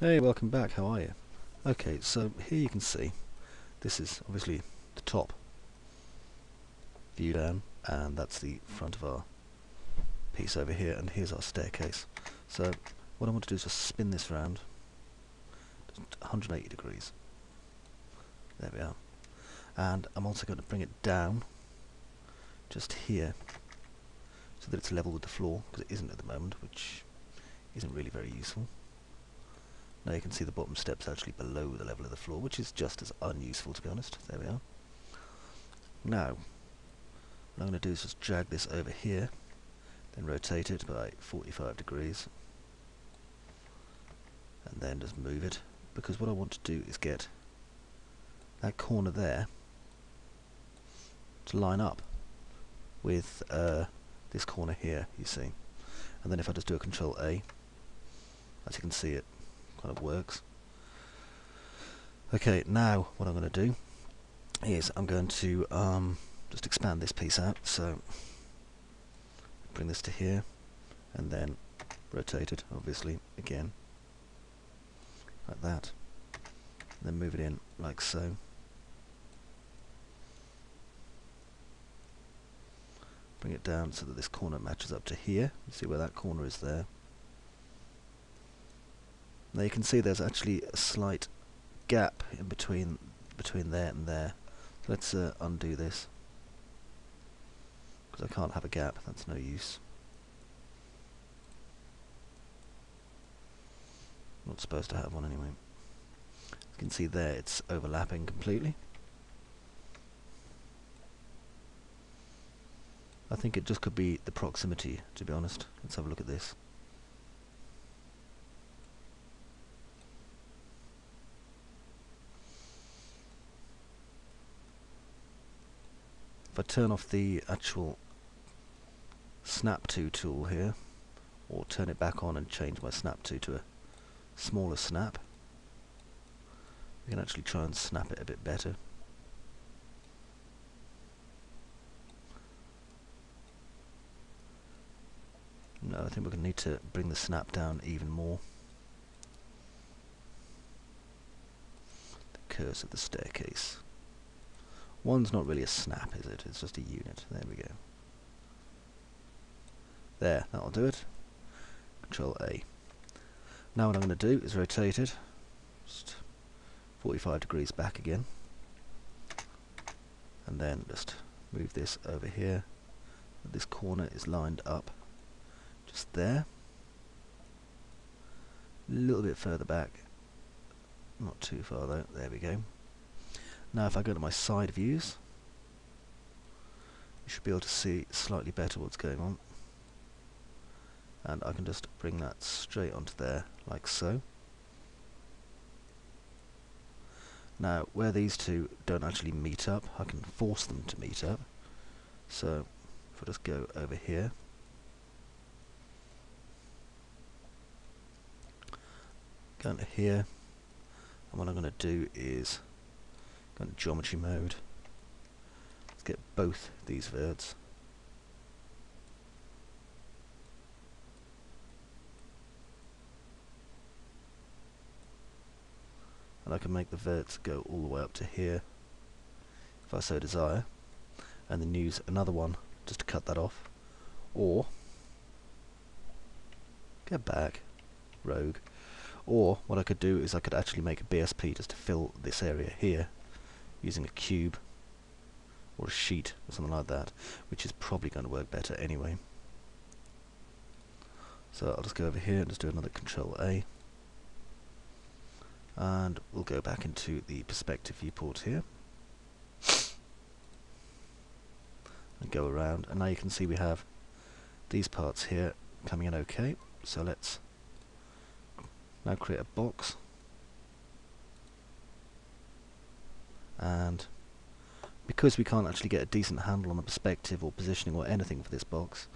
Hey, welcome back, how are you? Okay, so here you can see, this is obviously the top view down, and that's the front of our piece over here, and here's our staircase. So, what I want to do is just spin this round, just 180 degrees. There we are. And I'm also going to bring it down, just here, so that it's level with the floor, because it isn't at the moment, which isn't really very useful. Now you can see the bottom step's actually below the level of the floor, which is just as unuseful, to be honest. There we are. Now, what I'm going to do is just drag this over here, then rotate it by 45 degrees, and then just move it, because what I want to do is get that corner there to line up with this corner here, you see. And then if I just do a Control A, as you can see, it kind of works. Okay, now what I'm going to do is I'm going to just expand this piece out, so bring this to here, and then rotate it, obviously, again, like that, and then move it in like so. Bring it down so that this corner matches up to here. You see where that corner is there. Now you can see there's actually a slight gap in between there and there. So let's undo this, because I can't have a gap, that's no use. Not supposed to have one anyway. You can see there it's overlapping completely. I think it just could be the proximity, to be honest. Let's have a look at this. If I turn off the actual snap to tool here, or turn it back on and change my snap to a smaller snap, we can actually try and snap it a bit better. No, I think we're going to need to bring the snap down even more. The curves of the staircase. One's not really a snap, is it? It's just a unit. There we go. There, that'll do it. Control A. Now what I'm going to do is rotate it just 45 degrees back again, and then just move this over here. This corner is lined up just there. A little bit further back. Not too far though. There we go. Now if I go to my side views, you should be able to see slightly better what's going on. And I can just bring that straight onto there, like so. Now, where these two don't actually meet up, I can force them to meet up. So, if I just go over here, go into here, and what I'm going to do is go into geometry mode. Let's get both these verts. And I can make the verts go all the way up to here, if I so desire, and then use another one just to cut that off, or get back, rogue, or what I could do is I could actually make a BSP just to fill this area here, using a cube, or a sheet, or something like that, which is probably going to work better anyway. So I'll just go over here and just do another Control A. And we'll go back into the perspective viewport here and go around, and now you can see we have these parts here coming in okay. So let's now create a box, and because we can't actually get a decent handle on the perspective or positioning or anything for this box,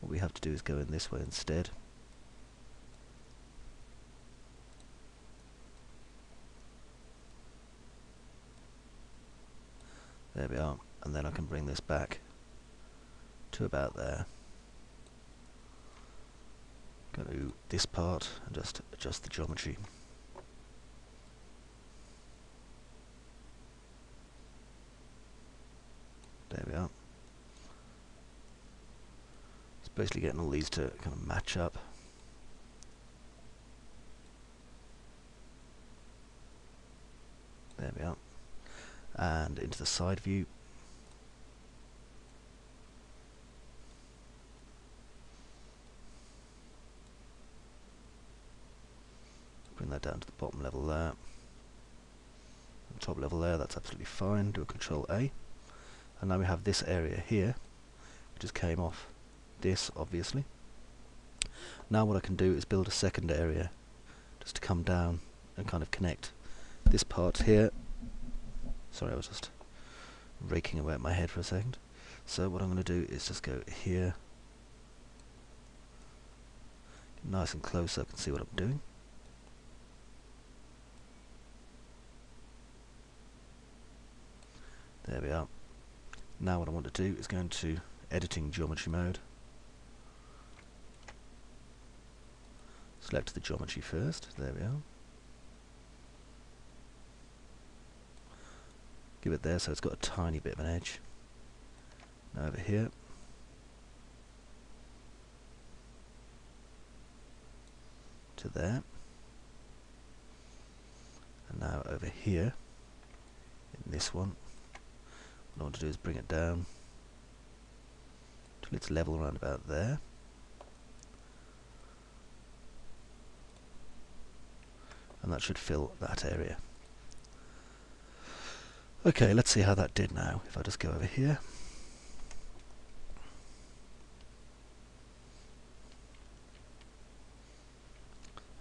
what we have to do is go in this way instead. There we are, and then I can bring this back to about there. Go to this part and just adjust the geometry. basically getting all these to kind of match up. There we are. And into the side view. Bring that down to the bottom level there. The top level there, that's absolutely fine. Do a Control A. And now we have this area here, which just came off this, obviously. Now what I can do is build a second area, just to come down and kind of connect this part here. Sorry, I was just raking away at my head for a second. So what I'm going to do is just go here, nice and close so I can see what I'm doing. There we are. Now what I want to do is go into editing geometry mode. Select the geometry first. There we are. Give it there so it's got a tiny bit of an edge. Now over here. To there. And now over here, in this one, what I want to do is bring it down till it's level around about there. And that should fill that area. Okay, let's see how that did now. If I just go over here.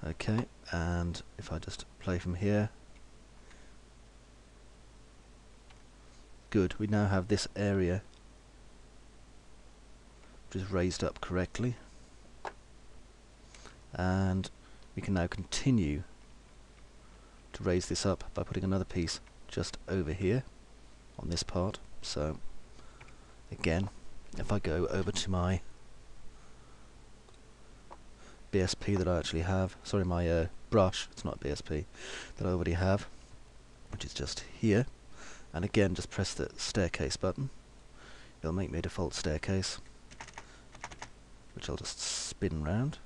Okay, and if I just play from here. Good, we now have this area which is raised up correctly. And we can now continue to raise this up by putting another piece just over here on this part. So again, if I go over to my BSP that I actually have, sorry, my brush, it's not BSP, that I already have, which is just here, and again just press the staircase button. It'll make me a default staircase, which I'll just spin round.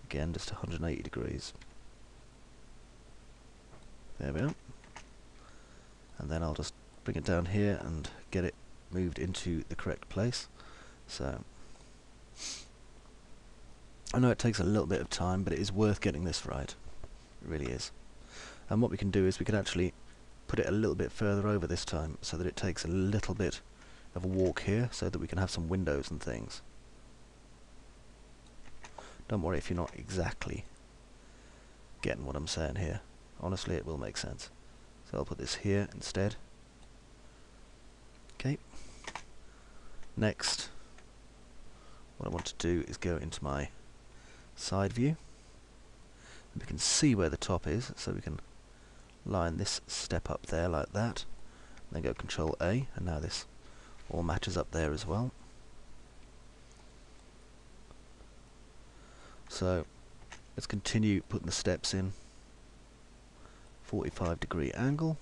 Again, just 180 degrees. There we are. And then I'll just bring it down here and get it moved into the correct place. So I know it takes a little bit of time, but it is worth getting this right. It really is. And what we can do is we can actually put it a little bit further over this time so that it takes a little bit of a walk here so that we can have some windows and things. Don't worry if you're not exactly getting what I'm saying here. Honestly, it will make sense. So I'll put this here instead. Okay. Next, what I want to do is go into my side view. And we can see where the top is, so we can line this step up there like that. Then go Control A, and now this all matches up there as well. So let's continue putting the steps in. 45-degree angle.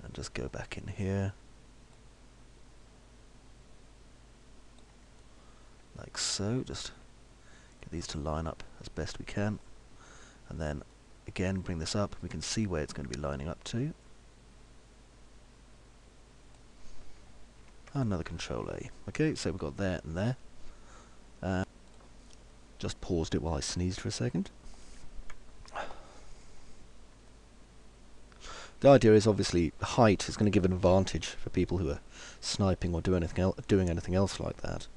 And just go back in here. Like so. Just get these to line up as best we can. And then again bring this up. We can see where it's going to be lining up to. Another Control A. Okay, so we've got there and there. Just paused it while I sneezed for a second. The idea is obviously height is going to give an advantage for people who are sniping or doing anything else like that.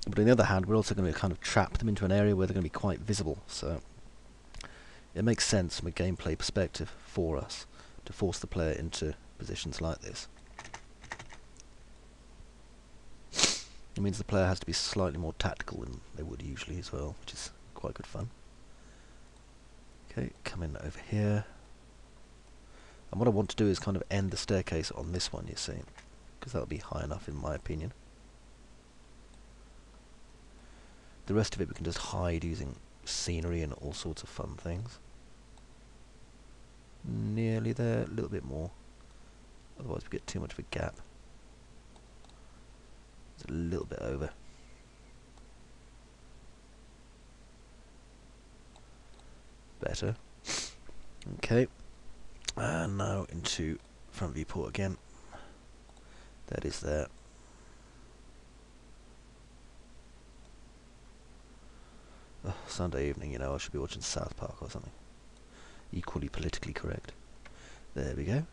But on the other hand, we're also going to kind of trap them into an area where they're going to be quite visible. So it makes sense from a gameplay perspective for us to force the player into positions like this. It means the player has to be slightly more tactical than they would usually as well, which is quite good fun. Okay, come in over here. And what I want to do is kind of end the staircase on this one, you see, because that'll be high enough in my opinion. The rest of it we can just hide using scenery and all sorts of fun things. Nearly there, a little bit more. Otherwise we get too much of a gap. It's a little bit over. Better. Okay. And now into front viewport again. That is there. Oh, Sunday evening, you know, I should be watching South Park or something. Equally politically correct. There we go.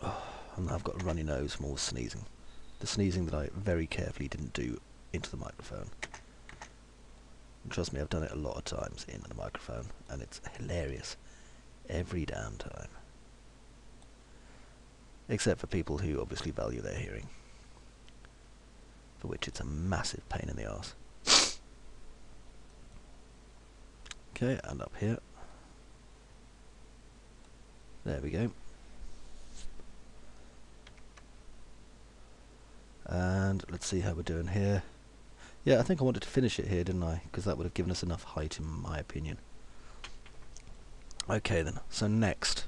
Oh, and I've got a runny nose from all the sneezing. The sneezing that I very carefully didn't do into the microphone. And trust me, I've done it a lot of times into the microphone, and it's hilarious. Every damn time. Except for people who obviously value their hearing. For which it's a massive pain in the arse. Okay, and up here. There we go. And let's see how we're doing here. Yeah, I think I wanted to finish it here, didn't I? Because that would have given us enough height, in my opinion. Okay then, so next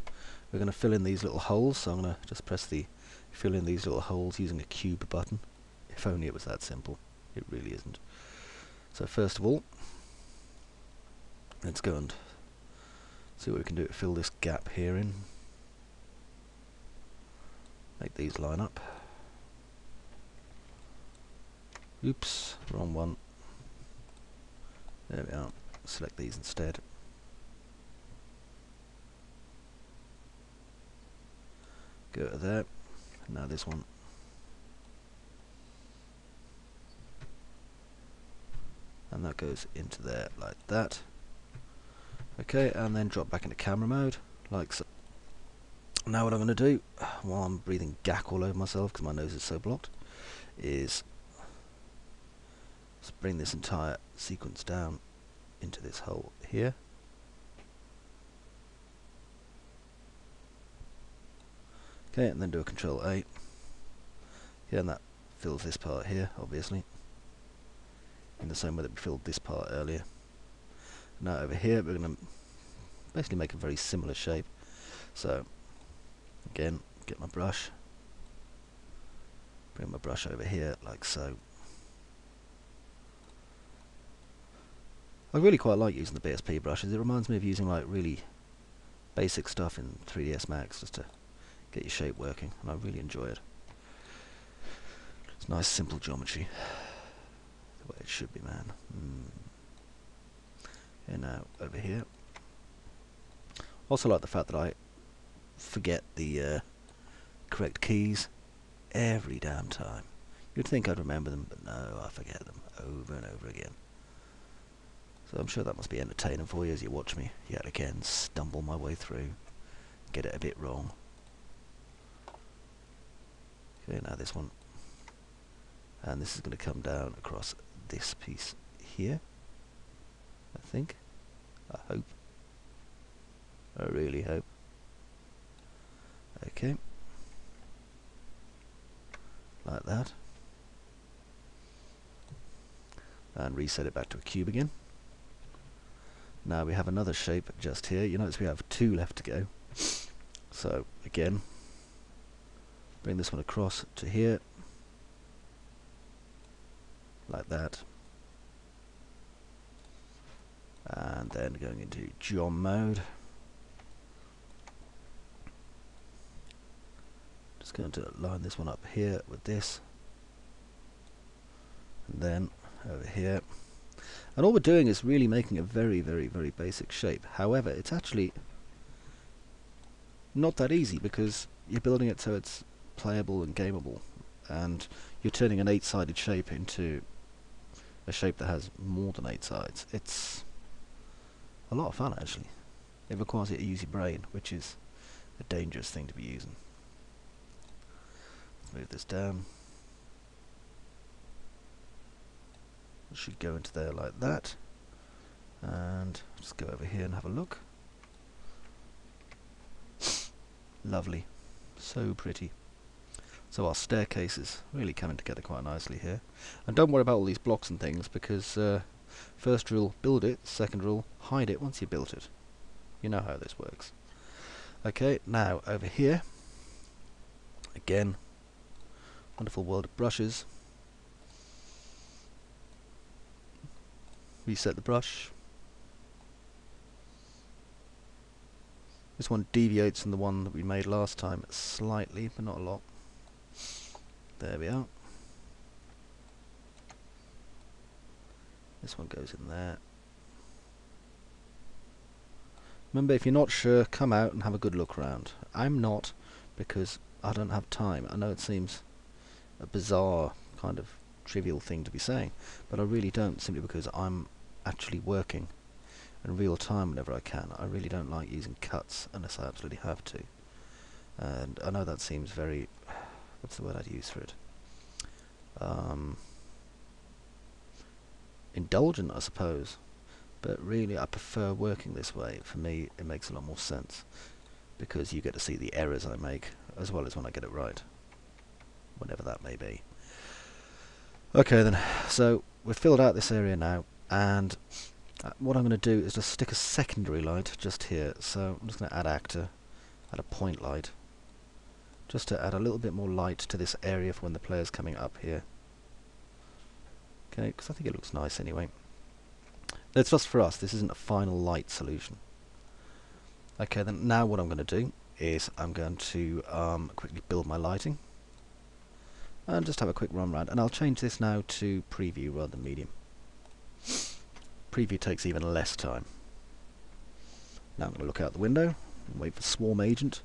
we're going to fill in these little holes. So I'm going to just press the fill in these little holes using a cube button. If only it was that simple. It really isn't. So first of all, let's go and see what we can do to fill this gap here in. Make these line up. Oops, wrong one. There we are. Select these instead. Go to there. Now this one. And that goes into there like that. Okay, and then drop back into camera mode, like so. Now what I'm going to do, while I'm breathing gack all over myself because my nose is so blocked, is just bring this entire sequence down into this hole here. Okay, and then do a Control A. Yeah, and that fills this part here, obviously, in the same way that we filled this part earlier. Now over here we're going to basically make a very similar shape. So again, get my brush, bring my brush over here like so. I really quite like using the BSP brushes. It reminds me of using like really basic stuff in 3ds Max just to get your shape working, and I really enjoy it. It's nice simple geometry, the way it should be, man. And now over here, also like the fact that I forget the correct keys every damn time. You'd think I'd remember them, but no, I forget them over and over again. So I'm sure that must be entertaining for you as you watch me yet again stumble my way through, get it a bit wrong. Okay, now this one, and this is going to come down across this piece here, I think. I hope. I really hope. Okay. Like that. And reset it back to a cube again. Now we have another shape just here. You notice we have 2 left to go. So again, bring this one across to here. Like that. And then going into geom mode. Just going to line this one up here with this. And then over here. And all we're doing is really making a very, very, very basic shape. However, it's actually not that easy because you're building it so it's playable and gameable. And you're turning an 8-sided shape into a shape that has more than 8 sides. It's a lot of fun, actually. It requires you to use your brain, which is a dangerous thing to be using. Let's move this down. It should go into there like that. And just go over here and have a look. Lovely. So pretty. So our staircase is really coming together quite nicely here. And don't worry about all these blocks and things because First rule, build it. Second rule, hide it once you built it. You know how this works. Okay, now over here, again, wonderful world of brushes. Reset the brush. This one deviates from the one that we made last time slightly, but not a lot. There we are. This one goes in there. Remember, if you're not sure, come out and have a good look around. I'm not, because I don't have time. I know it seems a bizarre, kind of trivial thing to be saying, but I really don't, simply because I'm actually working in real time whenever I can. I really don't like using cuts unless I absolutely have to. And I know that seems very... what's the word I'd use for it? Indulgent, I suppose. But really, I prefer working this way. For me, it makes a lot more sense, because you get to see the errors I make, as well as when I get it right. Whenever that may be. Okay then, so we've filled out this area now, and what I'm going to do is just stick a secondary light just here. So I'm just going to add actor, add a point light, just to add a little bit more light to this area for when the player's coming up here. Okay, because I think it looks nice anyway. It's just for us, this isn't a final light solution. Okay, then now what I'm going to do is I'm going to quickly build my lighting and just have a quick run around, and I'll change this now to preview rather than medium. Preview takes even less time. Now I'm going to look out the window and wait for Swarm Agent.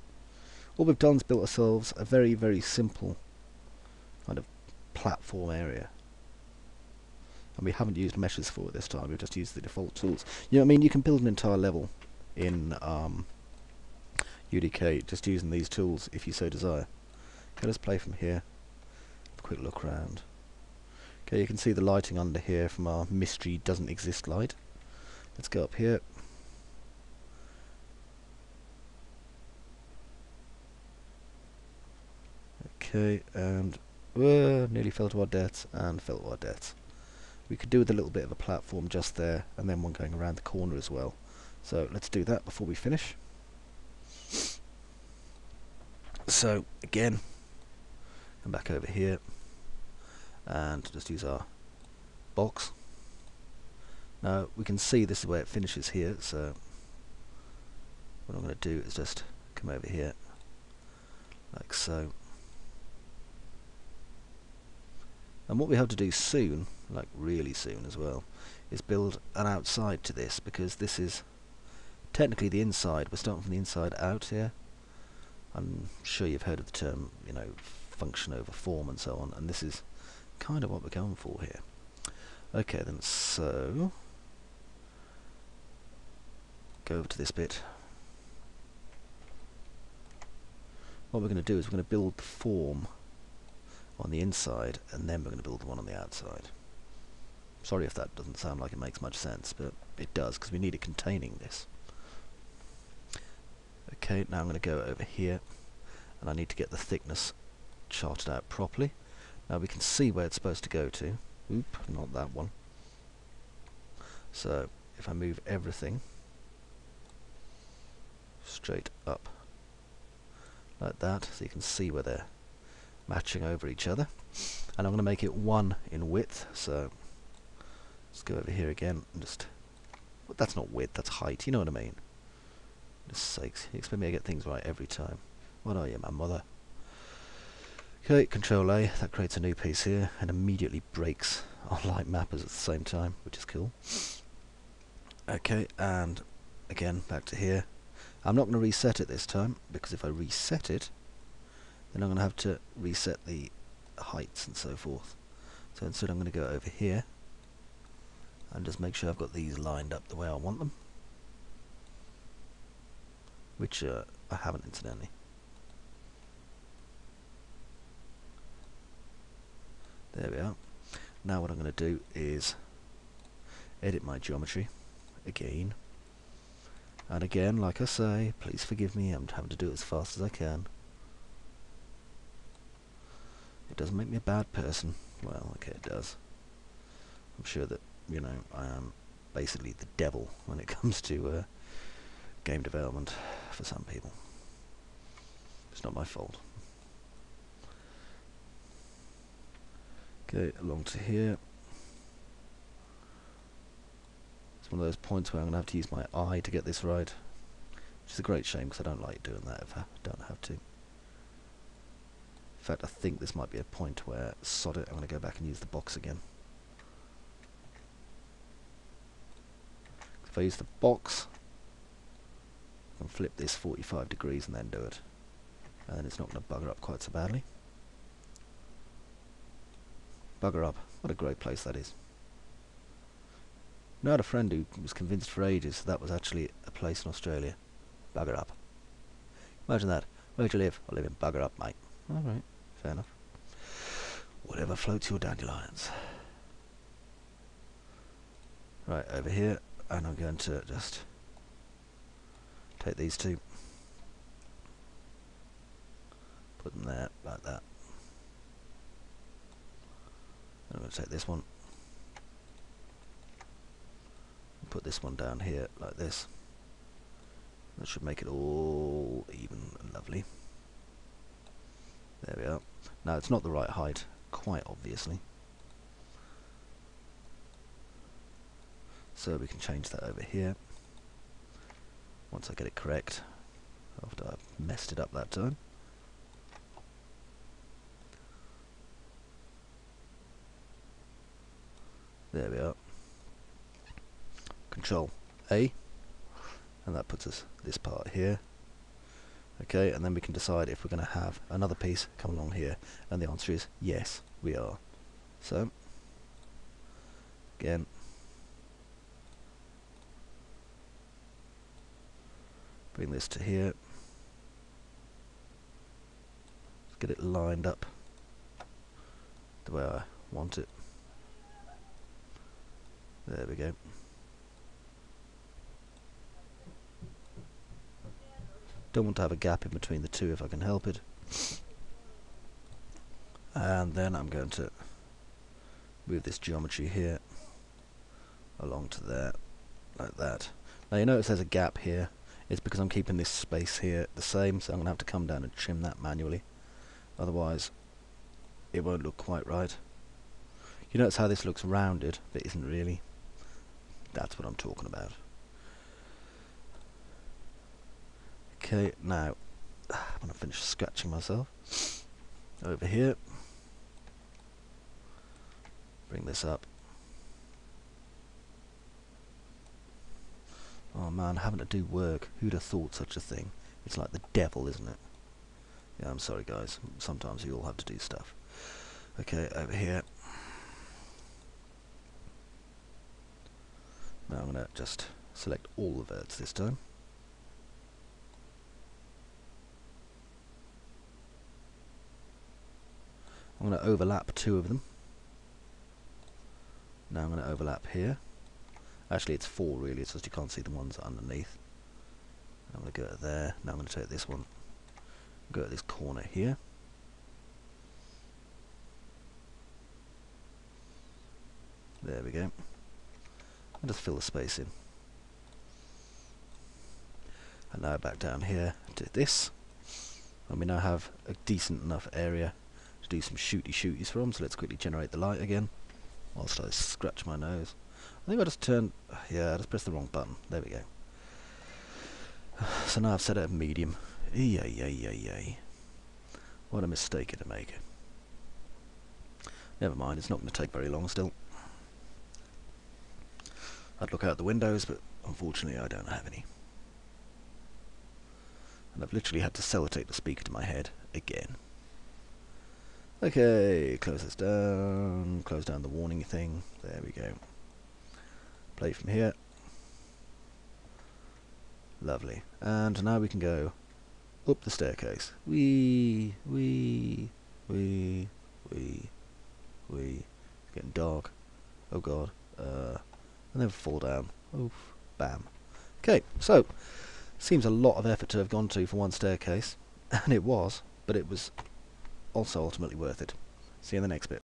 All we've done is built ourselves a very, very simple kind of platform area. And we haven't used meshes for it this time, we've just used the default tools. You know what I mean? You can build an entire level in UDK just using these tools if you so desire. Okay, let's play from here. Have a quick look around. Okay, you can see the lighting under here from our mystery doesn't exist light. Let's go up here. Okay, and nearly fell to our deaths and fell to our deaths. We could do with a little bit of a platform just there, and then one going around the corner as well. So let's do that before we finish. So again, come back over here and just use our box. Now we can see this is where it finishes here, so what I'm going to do is just come over here like so. And what we have to do soon, like really soon as well, is build an outside to this, because this is technically the inside. We're starting from the inside out here. I'm sure you've heard of the term, you know, function over form and so on, and this is kind of what we're going for here. Okay then, so go over to this bit. What we're going to do is we're going to build the form on the inside, and then we're going to build the one on the outside. Sorry if that doesn't sound like it makes much sense, but it does, because we need it containing this. Okay, now I'm going to go over here, and I need to get the thickness charted out properly. Now we can see where it's supposed to go to. Oop, not that one. So if I move everything straight up like that, so you can see where they're matching over each other, and I'm going to make it 1 in width. So let's go over here again and just, well, that's not width, that's height, you know what I mean. Just sakes, you expect me to get things right every time. What are you, my mother? Okay, Control A, that creates a new piece here and immediately breaks our light mappers at the same time, which is cool. Okay, and again back to here. I'm not going to reset it this time, because if I reset it, then I'm going to have to reset the heights and so forth. So instead I'm going to go over here and just make sure I've got these lined up the way I want them, which I haven't, incidentally. There we are. Now what I'm going to do is edit my geometry again. And again, like I say, please forgive me, I'm having to do it as fast as I can. It doesn't make me a bad person. Well, okay, it does. I'm sure that you know, I am basically the devil when it comes to game development for some people. It's not my fault. Okay, along to here. It's one of those points where I'm going to have to use my eye to get this right, which is a great shame because I don't like doing that if I don't have to. In fact, I think this might be a point where, sod it, I'm going to go back and use the box again. If I use the box, I can flip this 45 degrees and then do it. And then it's not going to bugger up quite so badly. Bugger up. What a great place that is. You know, I had a friend who was convinced for ages that was actually a place in Australia. Bugger up. Imagine that. Where do you live? I live in Bugger up, mate. Alright, fair enough. Whatever floats your dandelions. Right, over here, and I'm going to just take these two. Put them there, like that. I'm going to take this one. Put this one down here, like this. That should make it all even and lovely. There we are. Now, it's not the right height, quite obviously. So we can change that over here. Once I get it correct, after I've messed it up that time. There we are. Control A, and that puts us this part here. Okay, and then we can decide if we're going to have another piece come along here, and the answer is yes, we are. So, again, bring this to here. Let's get it lined up the way I want it. There we go. Don't want to have a gap in between the two if I can help it. And then I'm going to move this geometry here along to there, like that. Now you notice there's a gap here. It's because I'm keeping this space here the same, so I'm going to have to come down and trim that manually. Otherwise, it won't look quite right. You notice how this looks rounded, but isn't really. That's what I'm talking about. Okay, now, I'm going to finish scratching myself. Over here. Bring this up. Oh man, having to do work. Who'd have thought such a thing? It's like the devil, isn't it? Yeah, I'm sorry guys. Sometimes you all have to do stuff. Okay, over here. Now I'm going to just select all the verts this time. I'm going to overlap two of them. Now I'm going to overlap here. Actually it's four really, it's just you can't see the ones underneath. I'm going to go to there. Now I'm going to take this one, go to this corner here. There we go. And just fill the space in. And now back down here to this. And we now have a decent enough area to do some shooties from, so let's quickly generate the light again whilst I scratch my nose. I think I just turned, yeah, I just pressed the wrong button. There we go. So now I've set it at medium. Yay. What a mistake to make. Never mind, it's not going to take very long still. I'd look out the windows, but unfortunately I don't have any. And I've literally had to sellotape the speaker to my head again. Okay, close this down, close down the warning thing, there we go. Play from here. Lovely. And now we can go up the staircase. Wee. It's getting dark. Oh god. And then fall down. Oof. Bam. Okay, so, seems a lot of effort to have gone to for one staircase. And it was, but it was also ultimately worth it. See you in the next bit.